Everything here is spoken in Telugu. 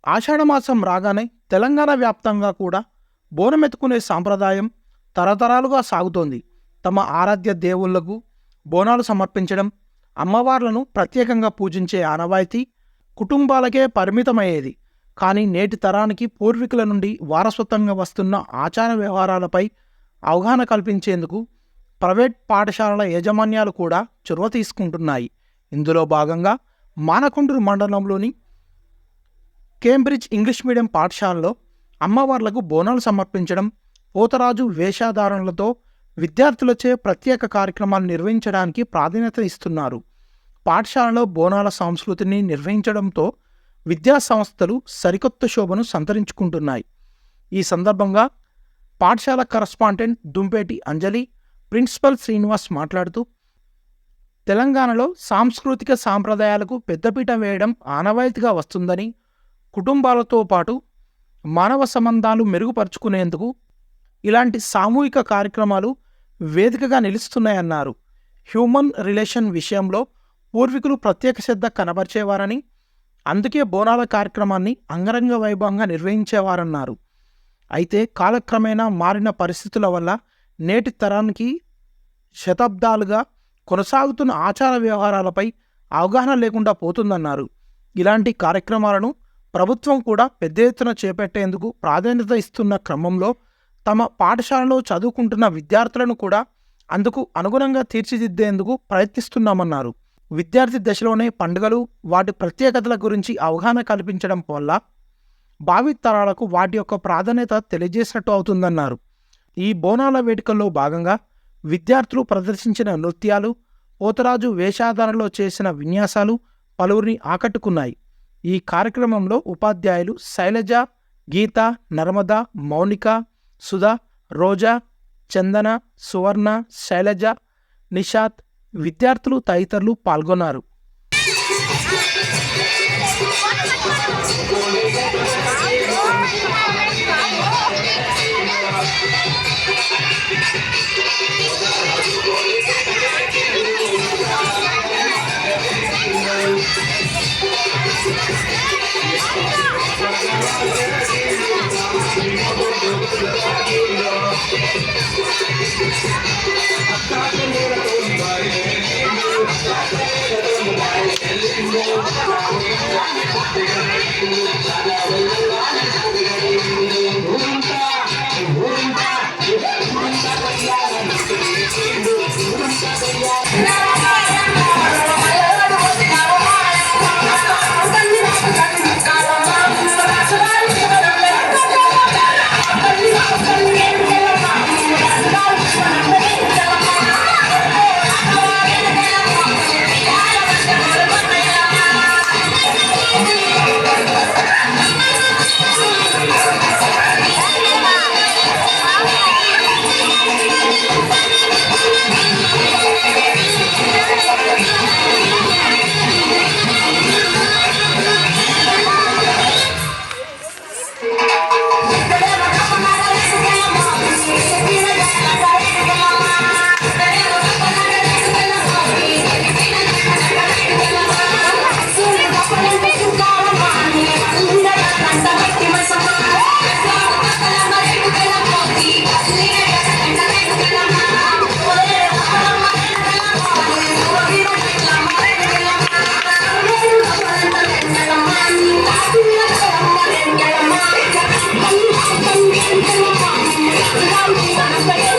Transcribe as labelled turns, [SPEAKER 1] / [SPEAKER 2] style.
[SPEAKER 1] ఆషాఢమాసం రాగానే తెలంగాణ వ్యాప్తంగా కూడా బోనమెత్తుకునే సాంప్రదాయం తరతరాలుగా సాగుతోంది. తమ ఆరాధ్య దేవుళ్లకు బోనాలు సమర్పించడం, అమ్మవార్లను ప్రత్యేకంగా పూజించే ఆనవాయితీ కుటుంబాలకే పరిమితమయ్యేది. కానీ నేటి తరానికి పూర్వీకుల నుండి వారసత్వంగా వస్తున్న ఆచార వ్యవహారాలపై అవగాహన కల్పించేందుకు ప్రైవేట్ పాఠశాలల యాజమాన్యాలు కూడా చొరవ తీసుకుంటున్నాయి. ఇందులో భాగంగా మానకొండూరు మండలంలోని కేంబ్రిడ్జ్ ఇంగ్లీష్ మీడియం పాఠశాలలో అమ్మవార్లకు బోనాలు సమర్పించడం, పోతరాజు వేషధారణలతో విద్యార్థులచే ప్రత్యేక కార్యక్రమాలు నిర్వహించడానికి ప్రాధాన్యత ఇస్తున్నారు. పాఠశాలలో బోనాల సంస్కృతిని నిర్వహించడంతో విద్యా సంస్థలు సరికొత్త శోభను సంతరించుకుంటున్నాయి. ఈ సందర్భంగా పాఠశాల కరస్పాండెంట్ దుంపేటి అంజలి, ప్రిన్సిపల్ శ్రీనివాస్ మాట్లాడుతూ, తెలంగాణలో సాంస్కృతిక సాంప్రదాయాలకు పెద్దపీట వేయడం ఆనవాయితీగా వస్తుందని, కుటుంబాలతో పాటు మానవ సంబంధాలు మెరుగుపరుచుకునేందుకు ఇలాంటి సామూహిక కార్యక్రమాలు వేదికగా నిలుస్తున్నాయన్నారు. హ్యూమన్ రిలేషన్ విషయంలో పూర్వీకులు ప్రత్యేక శ్రద్ధ కనబరిచేవారని, అందుకే బోనాల కార్యక్రమాన్ని అంగరంగ వైభవంగా నిర్వహించేవారన్నారు. అయితే కాలక్రమేణా మారిన పరిస్థితుల వల్ల నేటి తరానికి శతాబ్దాలుగా కొనసాగుతున్న ఆచార వ్యవహారాలపై అవగాహన లేకుండా పోతుందన్నారు. ఇలాంటి కార్యక్రమాలను ప్రభుత్వం కూడా పెద్ద ఎత్తున చేపట్టేందుకు ప్రాధాన్యత ఇస్తున్న క్రమంలో తమ పాఠశాలలో చదువుకుంటున్న విద్యార్థులను కూడా అందుకు అనుగుణంగా తీర్చిదిద్దేందుకు ప్రయత్నిస్తున్నామన్నారు. విద్యార్థి దశలోనే పండుగలు, వాటి ప్రత్యేకతల గురించి అవగాహన కల్పించడం వల్ల భావి తరాలకు వాటి యొక్క ప్రాధాన్యత తెలియజేసినట్టు అవుతుందన్నారు. ఈ బోనాల వేడుకల్లో భాగంగా విద్యార్థులు ప్రదర్శించిన నృత్యాలు, పోతరాజు వేషధారణలో చేసిన విన్యాసాలు పలువురిని ఆకట్టుకున్నాయి. ఈ కార్యక్రమంలో ఉపాధ్యాయులు శైలజ, గీత, నర్మద, మౌనిక, సుధా, రోజా, చందన, సువర్ణ, శైలజ, నిషాద్, విద్యార్థులు తదితరులు పాల్గొన్నారు.
[SPEAKER 2] I'm